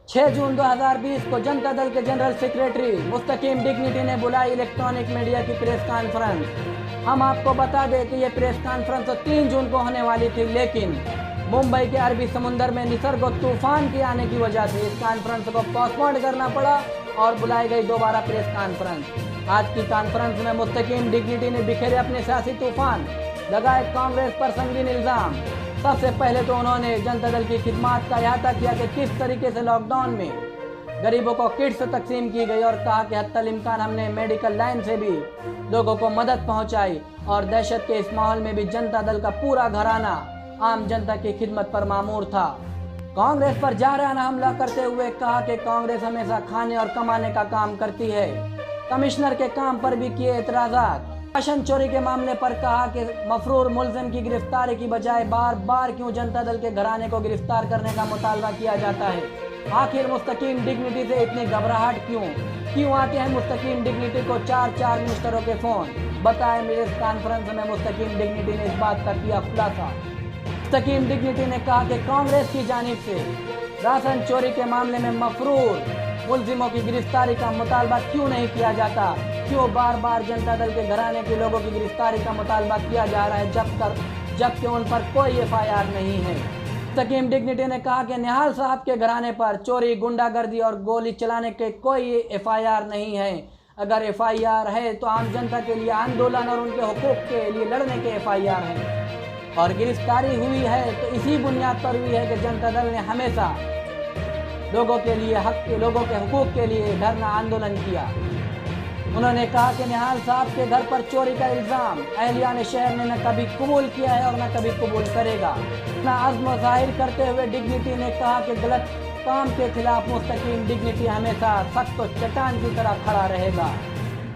6 जून 2020 को जनता दल के general secretary मुस्तकीम dignity ने बुलाई इलेक्ट्रॉनिक मीडिया की प्रेस कॉन्फ्रेंस। हम आपको बता दें कि यह प्रेस कॉन्फ्रेंस 3 जून को होने वाली थी, लेकिन मुंबई के अरबी समुद्र में निसर्ग तूफान के आने की वजह से इस कॉन्फ्रेंस को पोस्टपोन करना पड़ा और बुलाई गई दोबारा प्रेस कॉन्फ्रेंस। आज की कॉन्फ्रेंस में मुस्तकीम डिग्निटी ने बिखेरे अपने सियासी तूफान, लगाए कांग्रेस पर संगीन इल्जाम। सबसे पहले तो उन्होंने जनता दल की खिदमत का अहाता किया कि किस तरीके से लॉकडाउन में गरीबों को किट्स तकसीम की गई और कहा कि हत्तल इम्कान हमने मेडिकल लाइन से भी लोगों को मदद पहुंचाई और दहशत के इस माहौल में भी जनता दल का पूरा घराना आम जनता की खिदमत पर मामूर था। कांग्रेस पर जारहाना हमला करते हुए कहा कि कांग्रेस हमेशा खाने और कमाने का काम करती है। कमिश्नर के काम पर भी किए एतराजात। राशन चोरी के मामले पर कहा कि मफरूर मुलजिम की गिरफ्तारी की बजाय बार बार क्यों जनता दल के घराने को गिरफ्तार करने का मुतालबा किया जाता है। आखिर मुस्तकीम डिग्निटी से इतनी घबराहट क्यों आते हैं मुस्तकीम डिग्निटी को 4 मिनिस्टरों के फोन। बताए मेरे कॉन्फ्रेंस में मुस्तकीम डिग्निटी ने इस बात का किया खुलासा। मुस्तकीम डिग्निटी ने कहा कि कांग्रेस की जानिब से राशन चोरी के मामले में मफरूर मुलजिमों की गिरफ्तारी का मुतालबा क्यों नहीं किया जाता, क्यों बार बार जनता दल के घराने के लोगों की गिरफ्तारी का मुतालबा किया जा रहा है जबकि उन पर कोई FIR नहीं है। मुस्तकीम डिग्निटी ने कहा कि निहाल साहब के घराने पर चोरी, गुंडागर्दी और गोली चलाने के कोई FIR नहीं है। अगर FIR है तो आम जनता के लिए आंदोलन और उनके हुकूक के लिए लड़ने के FIR है और गिरफ्तारी हुई है तो इसी बुनियाद पर हुई है कि जनता दल ने हमेशा लोगों के हुकूक के लिए धरना आंदोलन किया। उन्होंने कहा कि निहाल साहब के घर पर चोरी का इल्ज़ाम अहलियान शहर ने न कभी कबूल किया है और न कभी कबूल करेगा। अपना अज़्म ज़ाहिर करते हुए डिग्निटी ने कहा कि गलत काम के खिलाफ मुस्तकीम डिग्निटी हमेशा सख्त और चट्टान की तरह खड़ा रहेगा।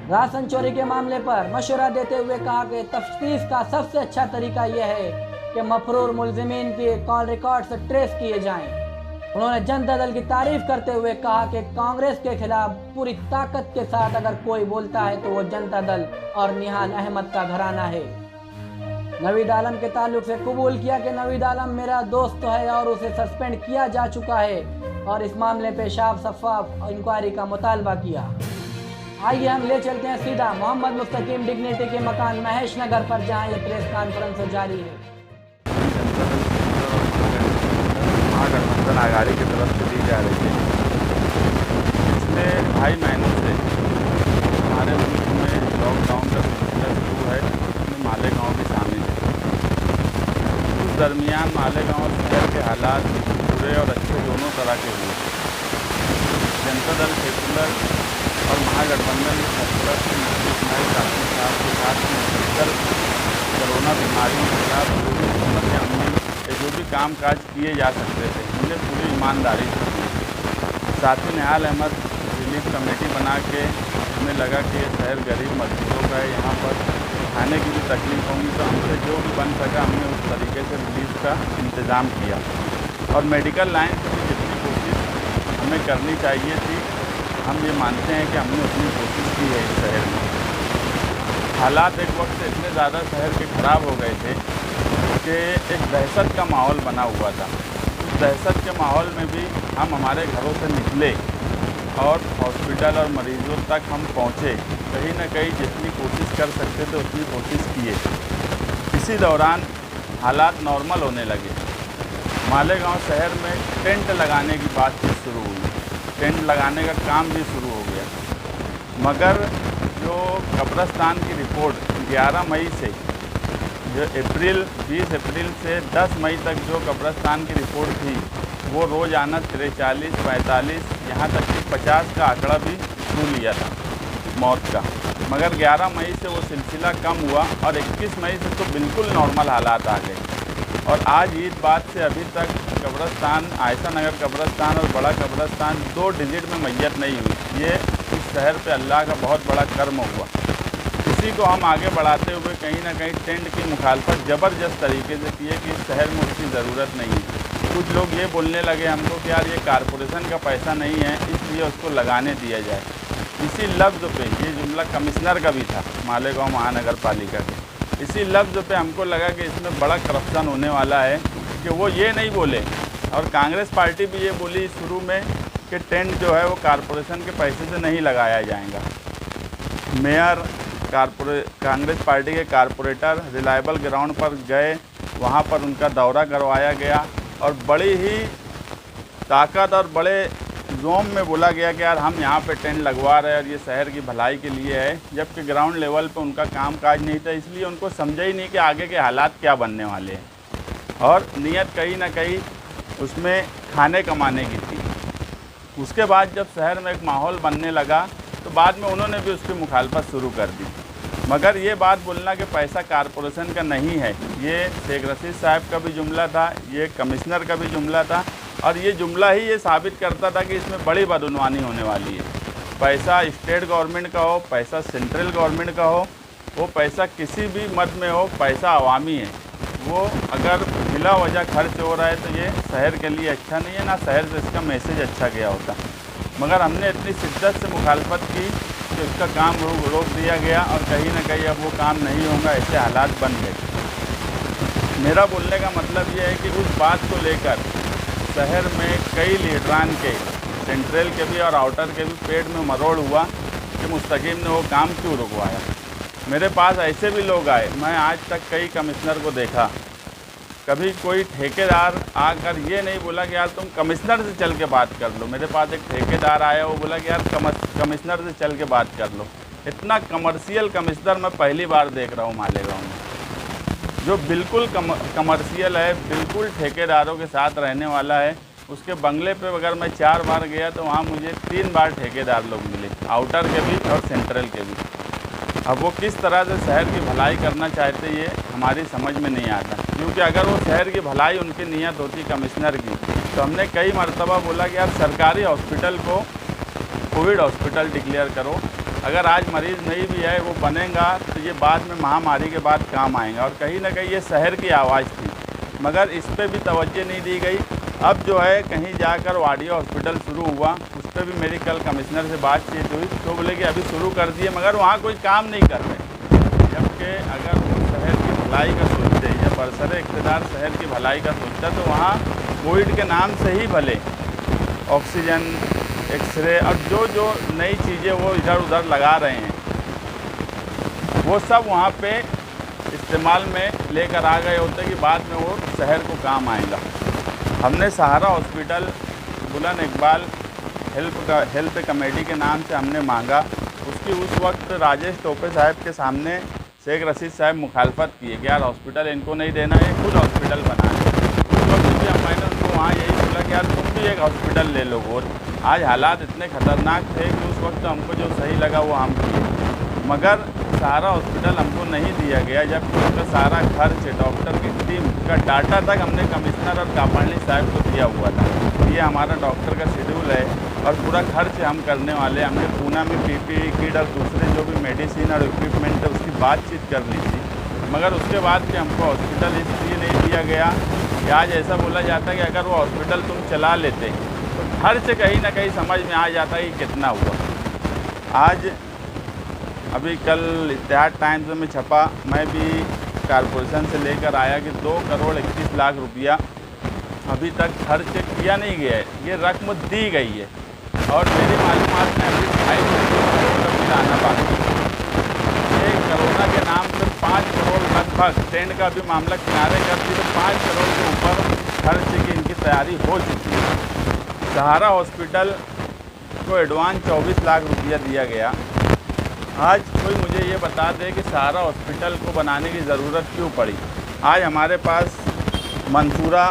राशन चोरी के मामले पर मशवरा देते हुए कहा कि तफ्तीश का सबसे अच्छा तरीका यह है कि मफरूर मुलजिमीन के कॉल रिकॉर्ड्स ट्रेस किए जाएं। उन्होंने जनता दल की तारीफ करते हुए कहा कि कांग्रेस के खिलाफ पूरी ताकत के साथ अगर कोई बोलता है तो वो जनता दल और निहाल अहमद का घराना है। नवीद आलम के ताल्लुक से कबूल किया कि नवीद आलम मेरा दोस्त है और उसे सस्पेंड किया जा चुका है और इस मामले पे शफाफ इंक्वायरी का मुतालबा किया। आइए हम ले चलते हैं सीधा मोहम्मद मुस्तकीम डिग्निटी के मकान महेश नगर पर, जहाँ ये प्रेस कॉन्फ्रेंस जारी है। महागठबंधन आघाड़ी की तरफ से दी जा रही है। पिछले 2.5 महीनों से हमारे मुल्क में लॉकडाउन का सिलसिला शुरू है, उसमें मालेगांव भी शामिल है। उस दरमियान मालेगांव और शहर के हालात बुरे और अच्छे दोनों तरह के हुए। जनता दल सेकुलर और महागठबंधन की सरपरस्त काफी साहब के साथ मिलकर कोरोना बीमारी के खिलाफ पूरी हुकूमत ने हमने जो भी काम काज किए जा सकते थे हमने पूरी ईमानदारी से किए। साथ ही निहाल अहमद रिलीफ कमेटी बना के हमें लगा कि शहर गरीब मजदूरों का है, यहाँ पर खाने की भी तकलीफ होंगी, तो हमसे जो भी बन सका हमने उस तरीके से रिलीफ का इंतज़ाम किया। और मेडिकल लाइन से भी जितनी कोशिश हमें करनी चाहिए थी, हम ये मानते हैं कि हमने उतनी कोशिश की है इस शहर में। हालात एक वक्त से इतने ज़्यादा शहर के ख़राब हो गए थे कि एक दहशत का माहौल बना हुआ था। उस दहशत के माहौल में भी हम हमारे घरों से निकले और हॉस्पिटल और मरीज़ों तक हम पहुँचे। कहीं ना कहीं जितनी कोशिश कर सकते थे उतनी कोशिश किए। इसी दौरान हालात नॉर्मल होने लगे। मालेगांव शहर में टेंट लगाने की बातचीत शुरू हुई, टेंट लगाने का काम भी शुरू हो गया। मगर जो कब्रिस्तान की रिपोर्ट 11 मई से जो 20 अप्रैल से 10 मई तक जो कब्रिस्तान की रिपोर्ट थी वो रोज़ाना 43, 45, यहाँ तक कि 50 का आंकड़ा भी छू लिया था मौत का। मगर 11 मई से वो सिलसिला कम हुआ और 21 मई से तो बिल्कुल नॉर्मल हालात आ गए। और आज ईद बाद से अभी तक कब्रिस्तान, आयशा नगर कब्रिस्तान और बड़ा कब्रिस्तान 2 डिजिट में मैयत नहीं हुई। ये इस शहर पे अल्लाह का बहुत बड़ा कर्म हुआ। इसी को हम आगे बढ़ाते हुए कहीं ना कहीं टेंट की मुखालफत ज़बरदस्त तरीके से किए कि इस शहर में उसकी ज़रूरत नहीं है। कुछ लोग ये बोलने लगे हमको कि यार ये कारपोरेशन का पैसा नहीं है इसलिए उसको लगाने दिया जाए। इसी लफ्ज़ पे ये जुमला कमिश्नर का भी था मालेगांव महानगर पालिका के। इसी लफ्ज़ पे हमको लगा कि इसमें बड़ा करप्शन होने वाला है कि वो ये नहीं बोले। और कांग्रेस पार्टी भी ये बोली शुरू में कि टेंट जो है वो कारपोरेशन के पैसे से नहीं लगाया जाएगा। मेयर कांग्रेस पार्टी के कारपोरेटर रिलायबल ग्राउंड पर गए, वहाँ पर उनका दौरा करवाया गया और बड़ी ही ताकत और बड़े जोम में बोला गया कि यार हम यहाँ पे टेंट लगवा रहे हैं और ये शहर की भलाई के लिए है, जबकि ग्राउंड लेवल पे उनका काम काज नहीं था। इसलिए उनको समझा ही नहीं कि आगे के हालात क्या बनने वाले हैं और नीयत कहीं ना कहीं उसमें खाने कमाने की थी। उसके बाद जब शहर में एक माहौल बनने लगा तो बाद में उन्होंने भी उसकी मुखालफत शुरू कर दी। मगर ये बात बोलना कि पैसा कारपोरेशन का नहीं है, ये शेख रशीद साहब का भी जुमला था, ये कमिश्नर का भी जुमला था और ये जुमला ही ये साबित करता था कि इसमें बड़ी बदउनवानी होने वाली है। पैसा स्टेट गवर्नमेंट का हो, पैसा सेंट्रल गवर्नमेंट का हो, वो पैसा किसी भी मद में हो, पैसा अवामी है। वो अगर बिला वजह खर्च हो रहा है तो ये शहर के लिए अच्छा नहीं है, ना शहर से इसका मैसेज अच्छा गया होता। मगर हमने इतनी शिद्दत से मुखालफत की कि उसका काम रोक दिया गया और कहीं ना कहीं अब वो काम नहीं होगा, ऐसे हालात बन गए। मेरा बोलने का मतलब ये है कि उस बात को लेकर शहर में कई लीडरान के, सेंट्रल के भी और आउटर के भी पेट में मरोड़ हुआ कि मुस्तकीम ने वो काम क्यों रुकवाया। मेरे पास ऐसे भी लोग आए, मैं आज तक कई कमिश्नर को देखा, कभी कोई ठेकेदार आकर ये नहीं बोला कि यार तुम कमिश्नर से चल के बात कर लो। मेरे पास एक ठेकेदार आया, वो बोला कि यार कमिश्नर से चल के बात कर लो। इतना कमर्शियल कमिश्नर मैं पहली बार देख रहा हूँ मालेगांव में, जो बिल्कुल कमर्शियल है, बिल्कुल ठेकेदारों के साथ रहने वाला है। उसके बंगले पे अगर मैं 4 बार गया तो वहाँ मुझे 3 बार ठेकेदार लोग मिले, आउटर के भी और सेंट्रल के भी। अब वो किस तरह से शहर की भलाई करना चाहते ये हमारी समझ में नहीं आता, क्योंकि अगर वो शहर की भलाई उनकी नीयत होती कमिश्नर की तो हमने कई मरतबा बोला कि यार सरकारी हॉस्पिटल को कोविड हॉस्पिटल डिक्लेयर करो। अगर आज मरीज़ नहीं भी है वो बनेगा तो ये बाद में महामारी के बाद काम आएगा। और कहीं ना कहीं ये शहर की आवाज़ थी, मगर इस पर भी तवज्जो नहीं दी गई। अब जो है कहीं जाकर वाडिया हॉस्पिटल शुरू हुआ, उस पर भी मेरी कल कमिश्नर से बातचीत हुई तो बोले कि अभी शुरू कर दिए, मगर वहाँ कोई काम नहीं कर रहे। जबकि अगर वो शहर की भलाई का सोचते या बरसरे इक़्तिदार शहर की भलाई का सोचता तो वहाँ कोविड के नाम से ही भले ऑक्सीजन, एक्सरे और जो नई चीज़ें वो इधर उधर लगा रहे हैं वो सब वहाँ पे इस्तेमाल में लेकर आ गए होते कि बाद में वो शहर को काम आएगा। हमने सहारा हॉस्पिटल बुलंद इकबाल हेल्थ कमेटी के नाम से हमने मांगा। उसकी उस वक्त राजेश टोपे साहब के सामने शेख रशीद साहब मुखालफत किए कि यार हॉस्पिटल इनको नहीं देना है, खुद हॉस्पिटल बनाए। उस वक्त भी मैंने उनको वहाँ यही बोला कि यार तुम भी एक हॉस्पिटल ले लो। और आज हालात इतने ख़तरनाक थे कि उस वक्त हमको जो सही लगा वो हम किए, मगर सारा हॉस्पिटल हमको नहीं दिया गया, जबकि उसका सारा खर्च डॉक्टर की टीम का डाटा तक हमने कमिश्नर और कापाणी साहब को दिया हुआ था। ये हमारा डॉक्टर का शेड्यूल है और पूरा खर्च हम करने वाले। हमने पूना में PPE किट और दूसरे जो भी मेडिसिन और इक्विपमेंट है उसकी बातचीत कर ली थी, मगर उसके बाद भी हमको हॉस्पिटल इसलिए नहीं दिया गया कि आज ऐसा बोला जाता है कि अगर वो हॉस्पिटल तुम चला लेते तो खर्च कहीं ना कहीं समझ में आ जाता है कि कितना हुआ। आज अभी कल इत्तेहाद टाइम्स में छपा, मैं भी कारपोरेशन से लेकर आया कि 2 करोड़ 21 लाख रुपया अभी तक खर्च किया नहीं गया है, ये रकम दी गई है और मेरी मालूमात में अभी 2.5 करोड़ का बिल आना बाकी है। ये कोरोना के नाम से 5 करोड़ लगभग, टेंट का भी मामला किनारे कर दी तो 5 करोड़ के ऊपर खर्च की इनकी तैयारी हो चुकी है। सहारा हॉस्पिटल को एडवांस 24 लाख रुपया दिया गया। आज कोई मुझे ये बता दे कि सहारा हॉस्पिटल को बनाने की ज़रूरत क्यों पड़ी। आज हमारे पास मंसूरा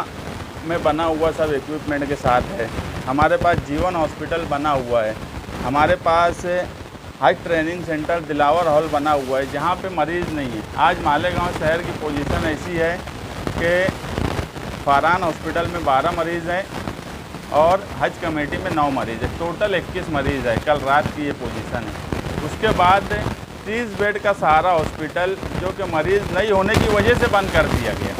में बना हुआ सब इक्विपमेंट के साथ है, हमारे पास जीवन हॉस्पिटल बना हुआ है, हमारे पास high training centre Dilawar hall बना हुआ है जहाँ पे मरीज़ नहीं है। आज मालेगांव शहर की पोजीशन ऐसी है कि फारान हॉस्पिटल में 12 मरीज़ हैं और हज कमेटी में 9 मरीज़ है, टोटल 21 मरीज़ है। कल रात की ये पोजीशन है। उसके बाद 30 बेड का सहारा हॉस्पिटल जो कि मरीज़ नहीं होने की वजह से बंद कर दिया गया।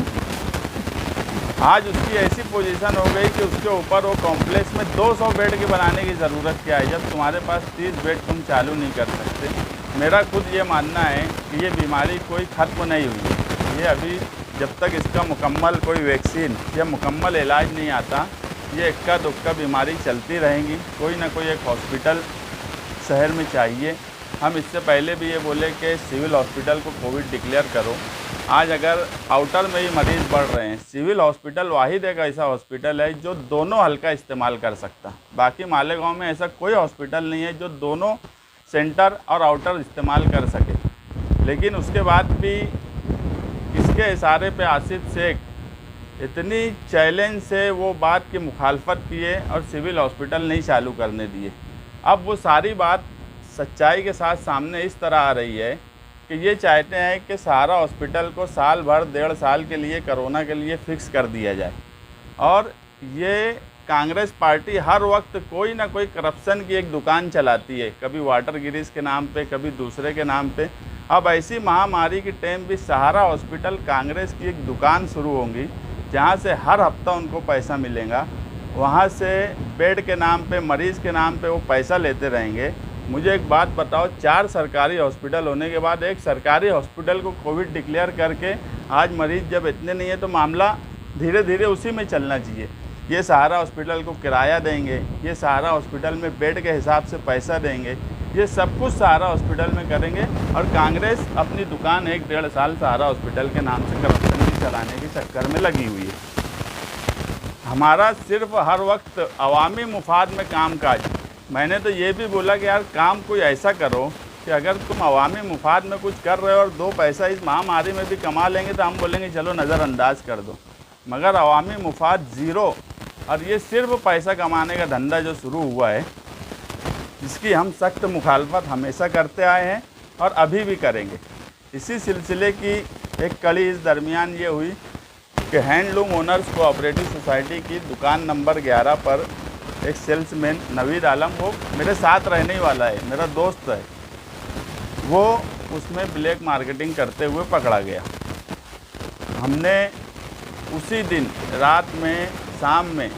आज उसकी ऐसी पोजीशन हो गई कि उसके ऊपर वो कॉम्प्लेक्स में 200 बेड के बनाने की ज़रूरत क्या है, जब तुम्हारे पास 30 बेड तुम चालू नहीं कर सकते। मेरा खुद ये मानना है कि ये बीमारी कोई ख़त्म नहीं हुई है। ये अभी जब तक इसका मुकम्मल कोई वैक्सीन या मुकम्मल इलाज नहीं आता ये इक्का दुक्का बीमारी चलती रहेंगी। कोई ना कोई एक हॉस्पिटल शहर में चाहिए। हम इससे पहले भी ये बोले कि सिविल हॉस्पिटल को कोविड डिक्लेयर करो। आज अगर आउटर में ही मरीज़ बढ़ रहे हैं, सिविल हॉस्पिटल वाहिद एक ऐसा हॉस्पिटल है जो दोनों हल्का इस्तेमाल कर सकता। बाकी मालेगांव में ऐसा कोई हॉस्पिटल नहीं है जो दोनों सेंटर और आउटर इस्तेमाल कर सके। लेकिन उसके बाद भी इसके इशारे पे आसिफ शेख इतनी चैलेंज से वो बात की मुखालफत किए और सिविल हॉस्पिटल नहीं चालू करने दिए। अब वो सारी बात सच्चाई के साथ सामने इस तरह आ रही है कि ये चाहते हैं कि सहारा हॉस्पिटल को साल भर 1.5 साल के लिए कोरोना के लिए फ़िक्स कर दिया जाए। और ये कांग्रेस पार्टी हर वक्त कोई ना कोई करप्शन की एक दुकान चलाती है, कभी वाटर गिरीज के नाम पे, कभी दूसरे के नाम पे। अब ऐसी महामारी की टाइम भी सहारा हॉस्पिटल कांग्रेस की एक दुकान शुरू होंगी जहाँ से हर हफ्ता उनको पैसा मिलेगा। वहाँ से बेड के नाम पे, मरीज़ के नाम पे वो पैसा लेते रहेंगे। मुझे एक बात बताओ, 4 सरकारी हॉस्पिटल होने के बाद एक सरकारी हॉस्पिटल को कोविड डिक्लेयर करके आज मरीज़ जब इतने नहीं है तो मामला धीरे धीरे उसी में चलना चाहिए। ये सहारा हॉस्पिटल को किराया देंगे, ये सहारा हॉस्पिटल में बेड के हिसाब से पैसा देंगे, ये सब कुछ सहारा हॉस्पिटल में करेंगे। और कांग्रेस अपनी दुकान 1-1.5 साल सहारा हॉस्पिटल के नाम से करप्शन की चलाने के चक्कर में लगी हुई है। हमारा सिर्फ हर वक्त अवामी मुफाद में कामकाज। मैंने तो ये भी बोला कि यार काम कोई ऐसा करो कि अगर तुम अवामी मुफाद में कुछ कर रहे हो और 2 पैसा इस महामारी में भी कमा लेंगे तो हम बोलेंगे चलो नज़रअंदाज कर दो। मगर अवामी मुफाद ज़ीरो। और ये सिर्फ पैसा कमाने का धंधा जो शुरू हुआ है, जिसकी हम सख्त मुखालफत हमेशा करते आए हैं और अभी भी करेंगे। इसी सिलसिले की एक कड़ी इस दरमियान ये हुई कि हैंडलूम ओनर्स कोऑपरेटिव सोसाइटी की दुकान नंबर 11 पर एक सेल्समैन नवीद आलम, वो मेरे साथ रहने ही वाला है, मेरा दोस्त है, वो उसमें ब्लैक मार्केटिंग करते हुए पकड़ा गया। हमने उसी दिन रात में, शाम में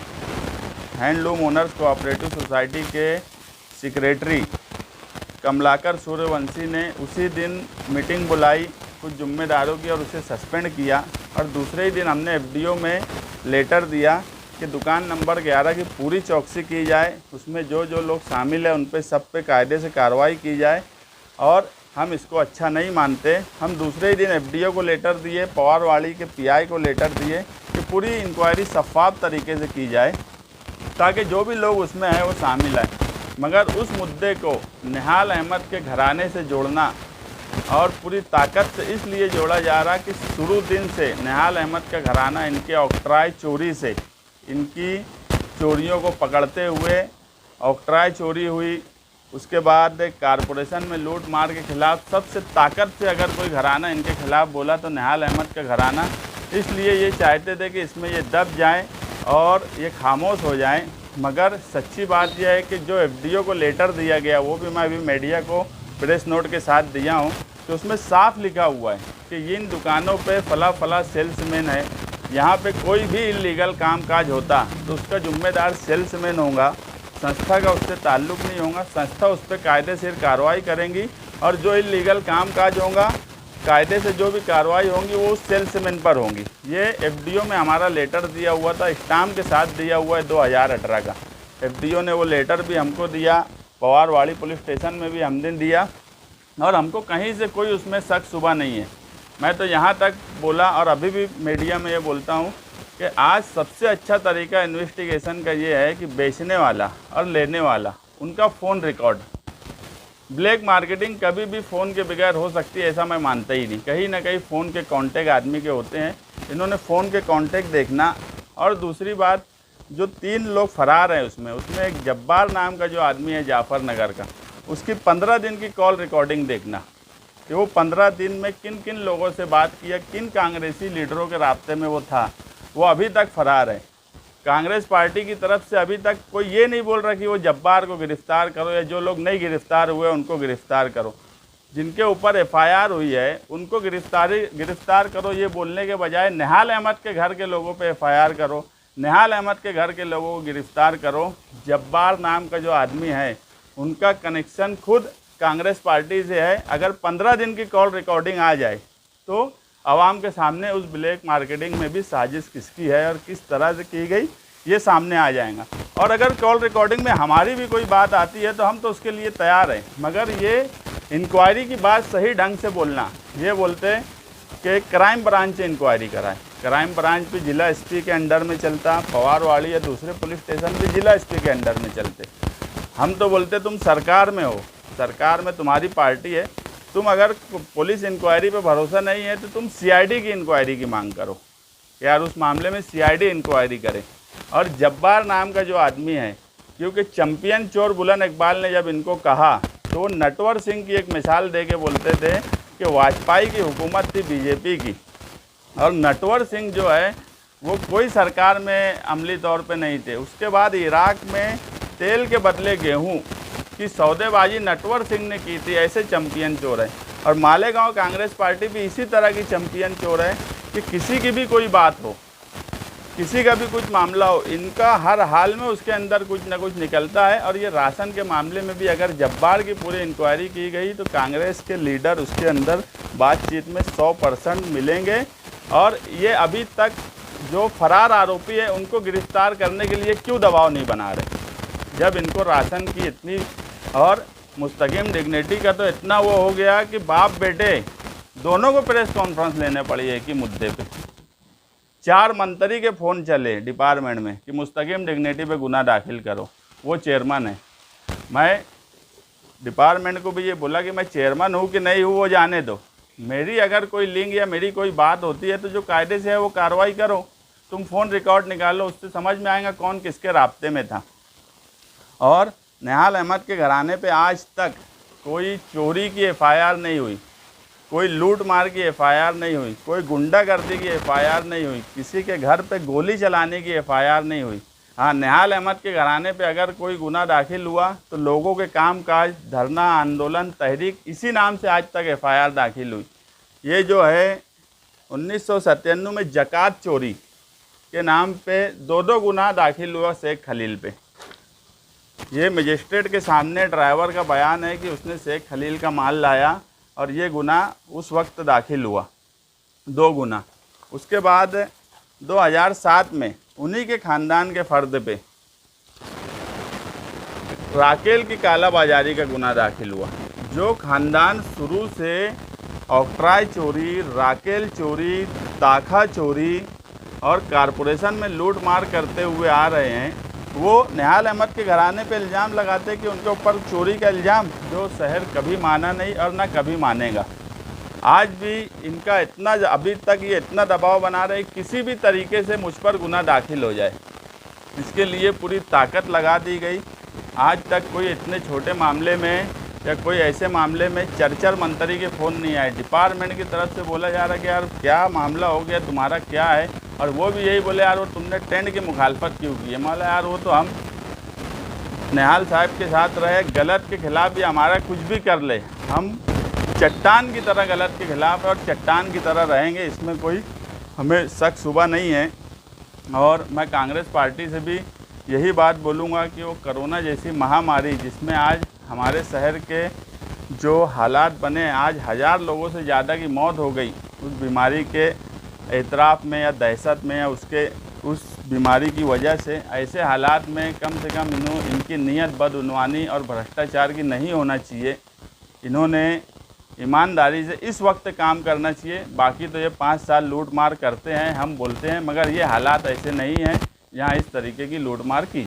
हैंडलूम ओनर्स कोऑपरेटिव सोसाइटी के सेक्रेटरी कमलाकर सूर्यवंशी ने उसी दिन मीटिंग बुलाई कुछ जिम्मेदारों की और उसे सस्पेंड किया। और दूसरे ही दिन हमने एफडीओ में लेटर दिया कि दुकान नंबर 11 की पूरी चौकसी की जाए, उसमें जो जो लोग शामिल हैं उन पे सब पे कायदे से कार्रवाई की जाए। और हम इसको अच्छा नहीं मानते। हम दूसरे ही दिन एफडीओ को लेटर दिए, पवारवाड़ी के पीआई को लेटर दिए कि पूरी इंक्वायरी शफाफ तरीके से की जाए ताकि जो भी लोग उसमें हैं वो शामिल हैं। मगर उस मुद्दे को निहाल अहमद के घराने से जोड़ना और पूरी ताकत से इसलिए जोड़ा जा रहा कि शुरू दिन से निहाल अहमद का घराना इनके ऑक्ट्राय चोरी से, इनकी चोरियों को पकड़ते हुए ऑक्ट्राय चोरी हुई, उसके बाद कारपोरेशन में लूट मार के खिलाफ सबसे ताकत से अगर कोई घराना इनके खिलाफ बोला तो निहाल अहमद का घराना। इसलिए ये चाहते थे कि इसमें ये दब जाएं और ये खामोश हो जाएं। मगर सच्ची बात यह है कि जो एफडीओ को लेटर दिया गया, वो भी मैं अभी मीडिया को प्रेस नोट के साथ दिया हूँ, तो उसमें साफ लिखा हुआ है कि इन दुकानों पे फला सेल्समैन है, यहाँ पे कोई भी इलीगल कामकाज होता तो उसका जिम्मेदार सेल्समैन होगा, संस्था का उससे ताल्लुक़ नहीं होगा। संस्था उस पर कायदे से कार्रवाई करेंगी और जो इलीगल कामकाज होगा, कायदे से जो भी कार्रवाई होंगी वो उस सेल्समैन पर होंगी। ये एफडीओ में हमारा लेटर दिया हुआ था, स्टाम्प के साथ दिया हुआ है 2018 का। एफडीओ ने वो लेटर भी हमको दिया, पवारवाड़ी पुलिस स्टेशन में भी हमने दिया और हमको कहीं से कोई उसमें शक शुबा नहीं है। मैं तो यहाँ तक बोला और अभी भी मीडिया में ये बोलता हूँ कि आज सबसे अच्छा तरीका इन्वेस्टिगेशन का ये है कि बेचने वाला और लेने वाला उनका फ़ोन रिकॉर्ड। ब्लैक मार्केटिंग कभी भी फ़ोन के बगैर हो सकती है ऐसा मैं मानता ही नहीं। कहीं ना कहीं फ़ोन के कांटेक्ट आदमी के होते हैं, इन्होंने फ़ोन के कांटेक्ट देखना। और दूसरी बात, जो 3 लोग फरार हैं उसमें एक जब्बार नाम का जो आदमी है जाफ़र नगर का, उसकी 15 दिन की कॉल रिकॉर्डिंग देखना कि वो 15 दिन में किन किन लोगों से बात किया, किन कांग्रेसी लीडरों के रास्ते में वो था। वो अभी तक फरार है। कांग्रेस पार्टी की तरफ से अभी तक कोई ये नहीं बोल रहा कि वो जब्बार को गिरफ़्तार करो या जो लोग नहीं गिरफ़्तार हुए उनको गिरफ़्तार करो। जिनके ऊपर एफआईआर हुई है उनको गिरफ़्तार करो, ये बोलने के बजाय निहाल अहमद के घर के लोगों पे एफआईआर करो, निहाल अहमद के घर के लोगों को गिरफ़्तार करो। जब्बार नाम का जो आदमी है उनका कनेक्शन खुद कांग्रेस पार्टी से है। अगर 15 दिन की कॉल रिकॉर्डिंग आ जाए तो आवाम के सामने उस ब्लैक मार्केटिंग में भी साजिश किसकी है और किस तरह से की गई ये सामने आ जाएगा। और अगर कॉल रिकॉर्डिंग में हमारी भी कोई बात आती है तो हम तो उसके लिए तैयार हैं, मगर ये इंक्वायरी की बात सही ढंग से बोलना। ये बोलते कि क्राइम ब्रांच से इंक्वायरी कराए, क्राइम ब्रांच भी जिला एसपी के अंडर में चलता, फवारवाड़ी या दूसरे पुलिस स्टेशन भी जिला एसपी के अंडर में चलते। हम तो बोलते तुम सरकार में हो, सरकार में तुम्हारी पार्टी है, तुम अगर पुलिस इंक्वायरी पे भरोसा नहीं है तो तुम सीआईडी की इंक्वायरी की मांग करो, यार उस मामले में सीआईडी इंक्वायरी करे। और जब्बार नाम का जो आदमी है, क्योंकि चैंपियन चोर बुलंद इकबाल ने जब इनको कहा तो वो नटवर सिंह की एक मिसाल दे के बोलते थे कि वाजपेयी की हुकूमत थी बीजेपी की, और नटवर सिंह जो है वो कोई सरकार में अमली तौर पे नहीं थे। उसके बाद इराक में तेल के बदले गेहूं की सौदेबाजी नटवर सिंह ने की थी। ऐसे चैंपियन चोर है। और मालेगांव कांग्रेस पार्टी भी इसी तरह की चैंपियन चोर है कि किसी की भी कोई बात हो, किसी का भी कुछ मामला हो, इनका हर हाल में उसके अंदर कुछ ना कुछ निकलता है। और ये राशन के मामले में भी अगर जब्बार की पूरी इंक्वायरी की गई तो कांग्रेस के लीडर उसके अंदर बातचीत में 100% मिलेंगे। और ये अभी तक जो फरार आरोपी है उनको गिरफ्तार करने के लिए क्यों दबाव नहीं बना रहे, जब इनको राशन की इतनी और मुस्तकिम डिग्निटी का तो इतना वो हो गया कि बाप बेटे दोनों को प्रेस कॉन्फ्रेंस लेने पड़ी एक ही मुद्दे पे। 4 मंत्री के फ़ोन चले डिपार्टमेंट में कि मुस्तकिम डिग्निटी पे गुना दाखिल करो। वो चेयरमैन है। मैं डिपार्टमेंट को भी ये बोला कि मैं चेयरमैन हूँ कि नहीं हूँ वो जाने दो, मेरी अगर कोई लिंक या मेरी कोई बात होती है तो जो कायदे से है वो कार्रवाई करो। तुम फ़ोन रिकॉर्ड निकालो, उससे समझ में आएगा कौन किसके राब्ते में था। और निहाल अहमद के घराने पे आज तक कोई चोरी की एफआईआर नहीं हुई, कोई लूट मार की एफआईआर नहीं हुई, कोई गुंडागर्दी की एफआईआर नहीं हुई, किसी के घर पे गोली चलाने की एफआईआर नहीं हुई। हाँ, निहाल अहमद के घराने पे अगर कोई गुना दाखिल हुआ तो लोगों के कामकाज, धरना, आंदोलन, तहरीक, इसी नाम से आज तक एफआईआर दाखिल हुई। ये जो है 1997 में जकात चोरी के नाम पे 2 गुना दाखिल हुआ शेख खलील पे। ये मजिस्ट्रेट के सामने ड्राइवर का बयान है कि उसने शेख खलील का माल लाया और ये गुना उस वक्त दाखिल हुआ 2 गुना। उसके बाद 2007 में उन्हीं के ख़ानदान के फ़र्द पे राकेल की कालाबाजारी का गुना दाखिल हुआ। जो ख़ानदान शुरू से ऑक्ट्राय चोरी, राकेल चोरी, ताखा चोरी और कारपोरेशन में लूट मार करते हुए आ रहे हैं, वो निहाल अहमद के घराने पे इल्ज़ाम लगाते कि उनके ऊपर चोरी का इल्ज़ाम, जो शहर कभी माना नहीं और ना कभी मानेगा। आज भी इनका इतना, अभी तक ये इतना दबाव बना रहे किसी भी तरीके से मुझ पर गुना दाखिल हो जाए, इसके लिए पूरी ताकत लगा दी गई। आज तक कोई इतने छोटे मामले में या कोई ऐसे मामले में 4 मंत्री के फ़ोन नहीं आए। डिपार्टमेंट की तरफ से बोला जा रहा है कि यार क्या मामला हो गया, तुम्हारा क्या है, और वो भी यही बोले यार वो तुमने टेंट की मुखालफत क्यों की है। माला यार वो तो हम निहाल साहब के साथ रहे, गलत के ख़िलाफ़ भी हमारा कुछ भी कर ले, हम चट्टान की तरह गलत के ख़िलाफ़ और चट्टान की तरह रहेंगे, इसमें कोई हमें शक शुबा नहीं है। और मैं कांग्रेस पार्टी से भी यही बात बोलूँगा कि वो कोरोना जैसी महामारी, जिसमें आज हमारे शहर के जो हालात बने, आज 1000 लोगों से ज़्यादा की मौत हो गई उस बीमारी के एतराफ़ में या दहशत में या उस बीमारी की वजह से। ऐसे हालात में कम से कम इनकी नीयत बदउनवानी और भ्रष्टाचार की नहीं होना चाहिए। इन्होंने ईमानदारी से इस वक्त काम करना चाहिए। बाकी तो ये 5 साल लूट मार करते हैं, हम बोलते हैं, मगर ये हालात ऐसे नहीं हैं जहाँ इस तरीके की लूट मार की।